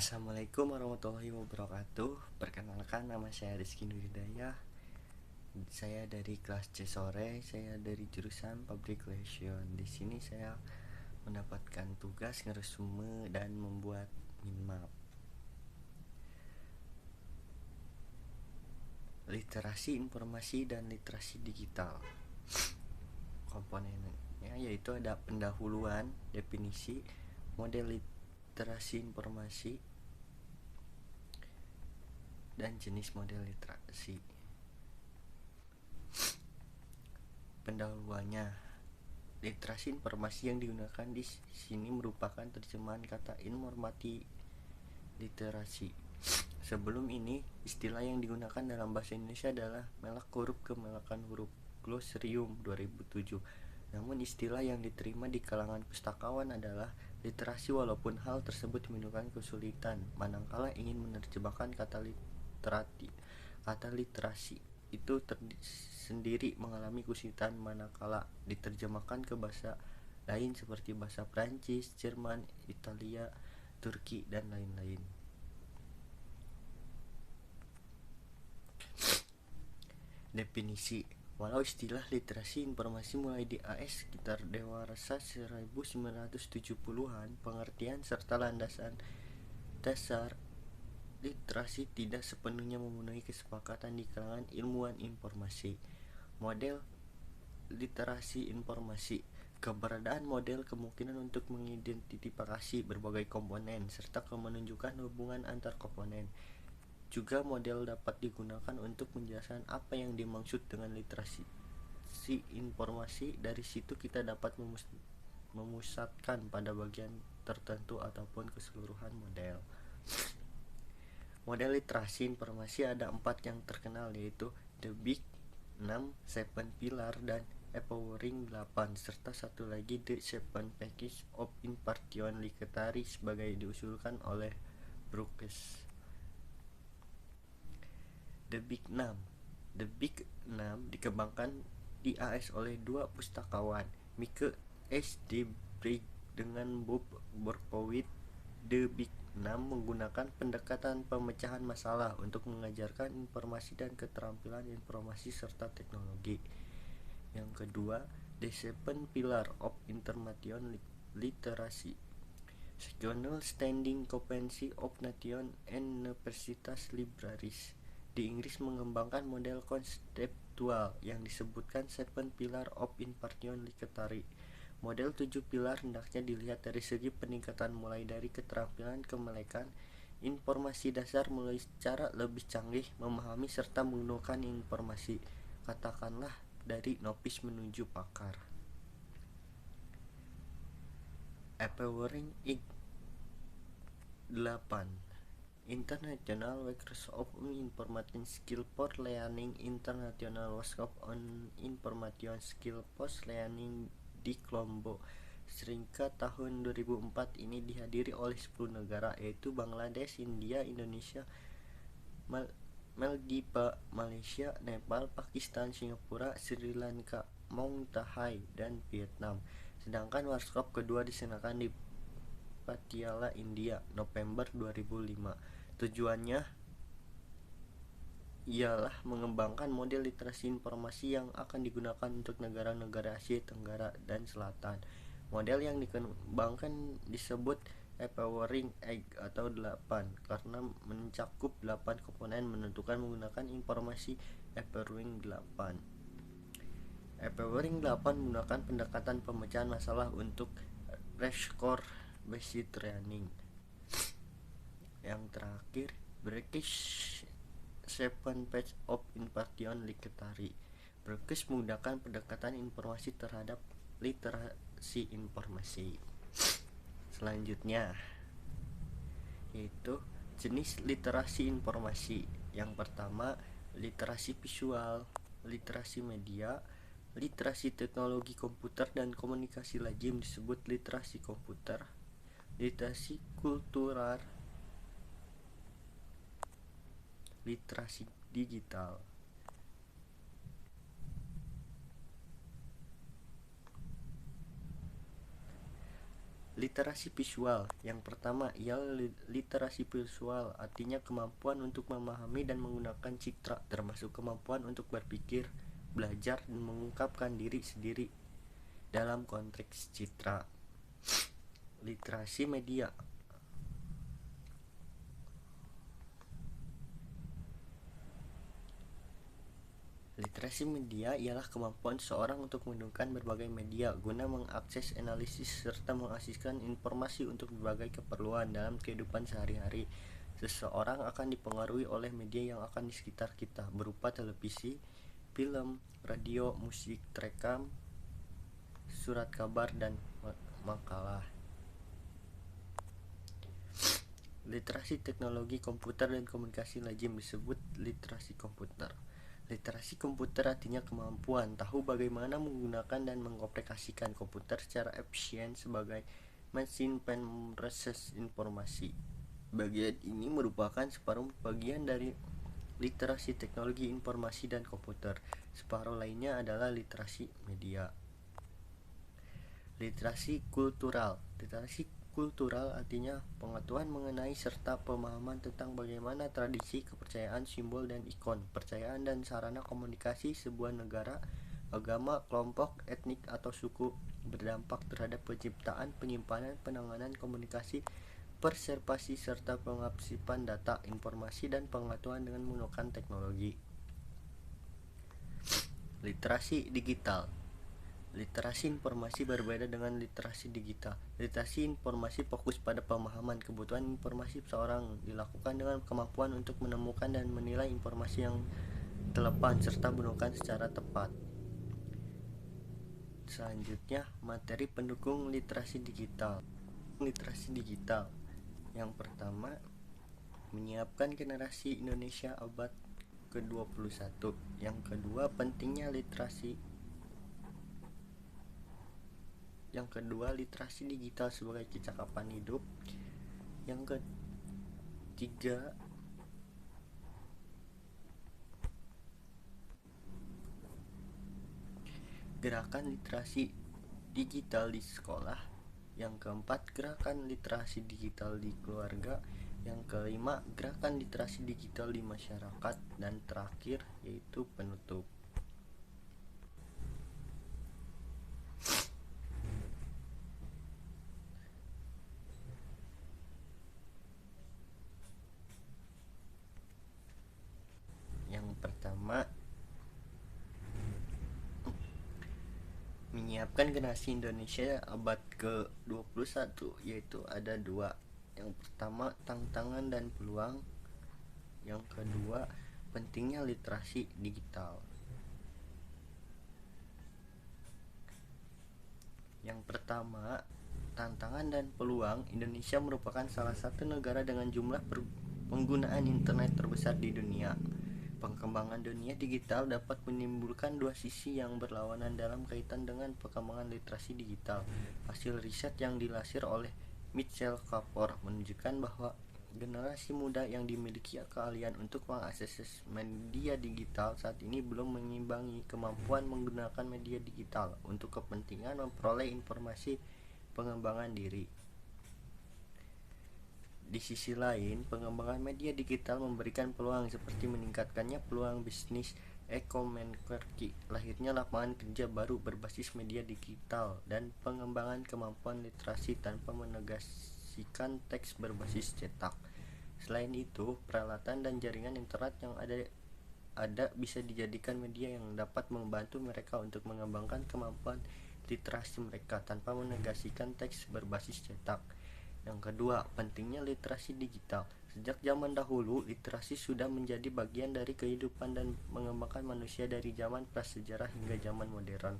Assalamualaikum warahmatullahi wabarakatuh. Perkenalkan, nama saya Rizky Nuridaya. Saya dari kelas C sore. Saya dari jurusan Public Relation. Di sini saya mendapatkan tugas ngeresume dan membuat minmap. Literasi informasi dan literasi digital. Komponennya yaitu ada pendahuluan, definisi, model literasi informasi, dan jenis model literasi. Pendahuluannya, literasi informasi yang digunakan di sini merupakan terjemahan kata informasi literasi. Sebelum ini, istilah yang digunakan dalam bahasa Indonesia adalah melak huruf kemelakan huruf Glossarium 2007. Namun istilah yang diterima di kalangan pustakawan adalah literasi, walaupun hal tersebut menimbulkan kesulitan manakala ingin menerjemahkan kata literasi itu sendiri mengalami kesulitan manakala diterjemahkan ke bahasa lain seperti bahasa Prancis, Jerman, Italia, Turki, dan lain-lain. Definisi. Walau istilah literasi informasi mulai di AS sekitar dewasa 1970-an, pengertian serta landasan dasar literasi tidak sepenuhnya memenuhi kesepakatan di kalangan ilmuwan informasi. Model literasi informasi. Keberadaan model kemungkinan untuk mengidentifikasi berbagai komponen serta menunjukkan hubungan antar komponen. Juga model dapat digunakan untuk menjelaskan apa yang dimaksud dengan literasi informasi. Dari situ kita dapat memusatkan pada bagian tertentu ataupun keseluruhan model. Model literasi informasi ada 4 yang terkenal, yaitu The Big 6, Seven Pillar, dan Empowering 8, serta satu lagi The Seven Package of Information Literacy sebagai diusulkan oleh Brookes. The Big 6. The Big 6 dikembangkan di AS oleh dua pustakawan, Mike S. D. Brigg dengan Bob Berkowitz. The Big 6 menggunakan pendekatan pemecahan masalah untuk mengajarkan informasi dan keterampilan informasi serta teknologi. Yang kedua, The Seven Pillar of Information Literacy, Sectional Standing Comprehension of Nation and Universitas Libraries. Di Inggris mengembangkan model konseptual yang disebutkan Seven Pillar of Information Literacy. Model 7 pilar hendaknya dilihat dari segi peningkatan mulai dari keterampilan kemelekan informasi dasar mulai cara lebih canggih memahami serta menggunakan informasi, katakanlah dari novice menuju pakar. Empowering 8. International Workshop of Information Skill for Learning. International Workshop on Information Skill Post Learning di Colombo, Sri Lanka tahun 2004 ini dihadiri oleh 10 negara, yaitu Bangladesh, India, Indonesia, Maldives, Malaysia, Nepal, Pakistan, Singapura, Sri Lanka, Thai, dan Vietnam. Sedangkan workshop kedua diselenggarakan di Patiala, India, November 2005. Tujuannya ialah mengembangkan model literasi informasi yang akan digunakan untuk negara-negara Asia Tenggara dan Selatan. Model yang dikembangkan disebut Empowering 8 atau 8 karena mencakup 8 komponen menentukan menggunakan informasi Empowering 8. Empowering 8 menggunakan pendekatan pemecahan masalah untuk rescore based training. Yang terakhir, British Seven Page of Information Literacy. Brookes menggunakan pendekatan informasi terhadap literasi informasi. Selanjutnya yaitu jenis literasi informasi. Yang pertama, literasi visual, literasi media, literasi teknologi komputer dan komunikasi lazim disebut literasi komputer, literasi kultural, literasi digital. Literasi visual. Yang pertama ialah literasi visual, artinya kemampuan untuk memahami dan menggunakan citra, termasuk kemampuan untuk berpikir, belajar, dan mengungkapkan diri sendiri dalam konteks citra. Literasi media. Literasi media ialah kemampuan seseorang untuk menggunakan berbagai media guna mengakses, analisis, serta mengasihkan informasi untuk berbagai keperluan dalam kehidupan sehari-hari. Seseorang akan dipengaruhi oleh media yang akan di sekitar kita, berupa televisi, film, radio, musik terekam, surat kabar, dan makalah. Literasi teknologi komputer dan komunikasi lazim disebut literasi komputer. Literasi komputer artinya kemampuan tahu bagaimana menggunakan dan mengaplikasikan komputer secara efisien sebagai mesin pemroses informasi. Bagian ini merupakan separuh bagian dari literasi teknologi informasi dan komputer. Separuh lainnya adalah literasi media. Literasi kultural. Literasi kultural artinya pengetahuan mengenai serta pemahaman tentang bagaimana tradisi, kepercayaan, simbol, dan ikon, percayaan dan sarana komunikasi sebuah negara, agama, kelompok, etnik, atau suku berdampak terhadap penciptaan, penyimpanan, penanganan komunikasi, preservasi, serta pengapsipan data, informasi, dan pengetahuan dengan menggunakan teknologi. Literasi digital. Literasi informasi berbeda dengan literasi digital. Literasi informasi fokus pada pemahaman kebutuhan informasi seseorang, dilakukan dengan kemampuan untuk menemukan dan menilai informasi yang terlepas serta menggunakan secara tepat. Selanjutnya, materi pendukung literasi digital. Literasi digital. Yang pertama, menyiapkan generasi Indonesia abad ke-21. Yang kedua, pentingnya literasi. Yang kedua, literasi digital sebagai kecakapan hidup. Yang ketiga, gerakan literasi digital di sekolah. Yang keempat, gerakan literasi digital di keluarga. Yang kelima, gerakan literasi digital di masyarakat. Dan terakhir, yaitu penutup. Yang pertama, menyiapkan generasi Indonesia abad ke-21, yaitu ada dua. Yang pertama, tantangan dan peluang. Yang kedua, pentingnya literasi digital. Yang pertama, tantangan dan peluang. Indonesia merupakan salah satu negara dengan jumlah penggunaan internet terbesar di dunia. Perkembangan dunia digital dapat menimbulkan dua sisi yang berlawanan dalam kaitan dengan perkembangan literasi digital. Hasil riset yang dilansir oleh Mitchell Kapor menunjukkan bahwa generasi muda yang dimiliki keahlian untuk mengakses media digital saat ini belum mengimbangi kemampuan menggunakan media digital untuk kepentingan memperoleh informasi pengembangan diri. Di sisi lain, pengembangan media digital memberikan peluang seperti meningkatkannya peluang bisnis e-commerce, lahirnya lapangan kerja baru berbasis media digital, dan pengembangan kemampuan literasi tanpa menegasikan teks berbasis cetak. Selain itu, peralatan dan jaringan internet yang ada bisa dijadikan media yang dapat membantu mereka untuk mengembangkan kemampuan literasi mereka tanpa menegasikan teks berbasis cetak. Yang kedua, pentingnya literasi digital. Sejak zaman dahulu, literasi sudah menjadi bagian dari kehidupan dan mengembangkan manusia dari zaman prasejarah hingga zaman modern.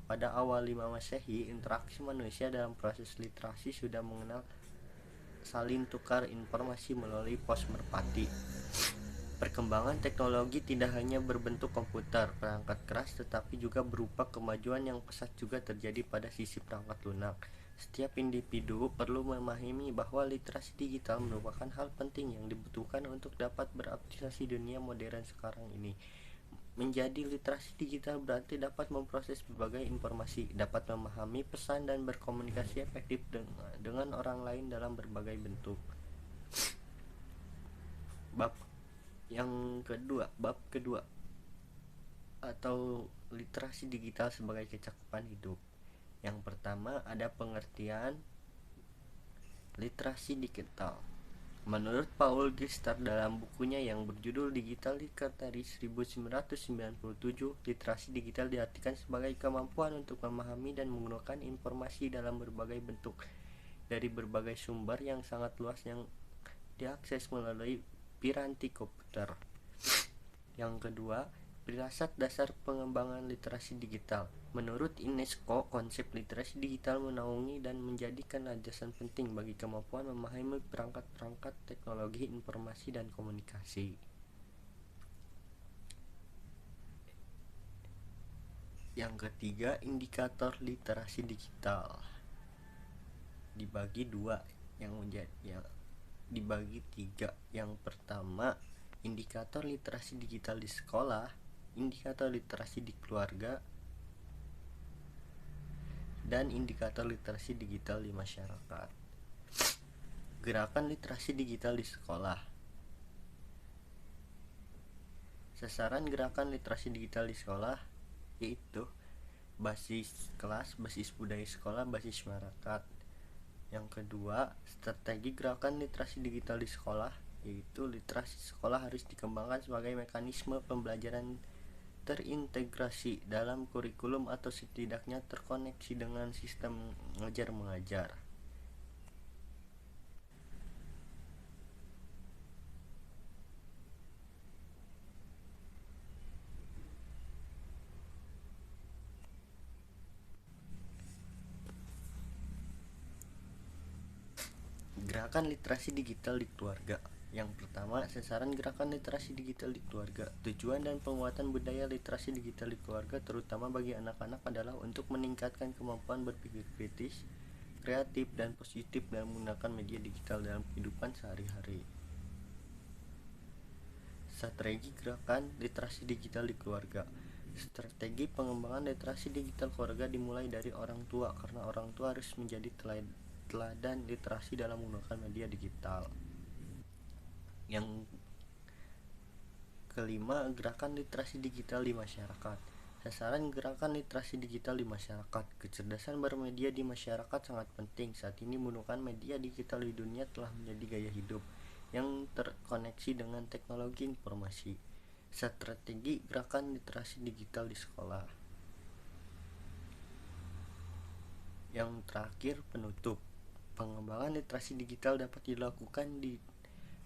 Pada awal 5 Masehi, interaksi manusia dalam proses literasi sudah mengenal saling tukar informasi melalui pos merpati. Perkembangan teknologi tidak hanya berbentuk komputer, perangkat keras, tetapi juga berupa kemajuan yang pesat juga terjadi pada sisi perangkat lunak. Setiap individu perlu memahami bahwa literasi digital merupakan hal penting yang dibutuhkan untuk dapat beradaptasi dunia modern sekarang ini. Menjadi literasi digital berarti dapat memproses berbagai informasi, dapat memahami pesan dan berkomunikasi efektif dengan orang lain dalam berbagai bentuk. Bab kedua atau literasi digital sebagai kecakapan hidup. Yang pertama ada pengertian literasi digital. Menurut Paul Gister dalam bukunya yang berjudul Digital Literacy 1997, literasi digital diartikan sebagai kemampuan untuk memahami dan menggunakan informasi dalam berbagai bentuk dari berbagai sumber yang sangat luas yang diakses melalui piranti komputer. Yang kedua, firasat dasar pengembangan literasi digital. Menurut UNESCO, konsep literasi digital menaungi dan menjadikan landasan penting bagi kemampuan memahami perangkat-perangkat teknologi informasi dan komunikasi. Yang ketiga, indikator literasi digital dibagi tiga. Yang pertama, indikator literasi digital di sekolah, indikator literasi di keluarga, dan indikator literasi digital di masyarakat. Gerakan literasi digital di sekolah. Sasaran gerakan literasi digital di sekolah yaitu basis kelas, basis budaya sekolah, basis masyarakat. Yang kedua, strategi gerakan literasi digital di sekolah yaitu literasi sekolah harus dikembangkan sebagai mekanisme pembelajaran terintegrasi dalam kurikulum atau setidaknya terkoneksi dengan sistem mengajar mengajar. Gerakan literasi digital di keluarga. Yang pertama, sasaran gerakan literasi digital di keluarga. Tujuan dan penguatan budaya literasi digital di keluarga terutama bagi anak-anak adalah untuk meningkatkan kemampuan berpikir kritis, kreatif, dan positif dalam menggunakan media digital dalam kehidupan sehari-hari. Strategi gerakan literasi digital di keluarga. Strategi pengembangan literasi digital keluarga dimulai dari orang tua karena orang tua harus menjadi teladan literasi dalam menggunakan media digital. Yang kelima, gerakan literasi digital di masyarakat. Sasaran gerakan literasi digital di masyarakat. Kecerdasan bermedia di masyarakat sangat penting. Saat ini menggunakan media digital di dunia telah menjadi gaya hidup yang terkoneksi dengan teknologi informasi. Strategi gerakan literasi digital di sekolah. Yang terakhir, penutup. Pengembangan literasi digital dapat dilakukan di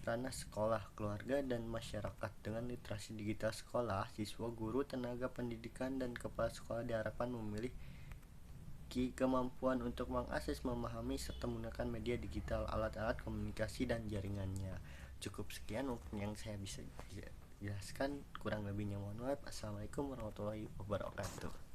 ranah sekolah, keluarga, dan masyarakat. Dengan literasi digital sekolah, siswa, guru, tenaga pendidikan, dan kepala sekolah diharapkan memiliki kemampuan untuk mengakses, memahami, serta menggunakan media digital, alat-alat komunikasi, dan jaringannya. Cukup sekian yang saya bisa jelaskan, kurang lebihnya mohon maaf. Assalamualaikum warahmatullahi wabarakatuh.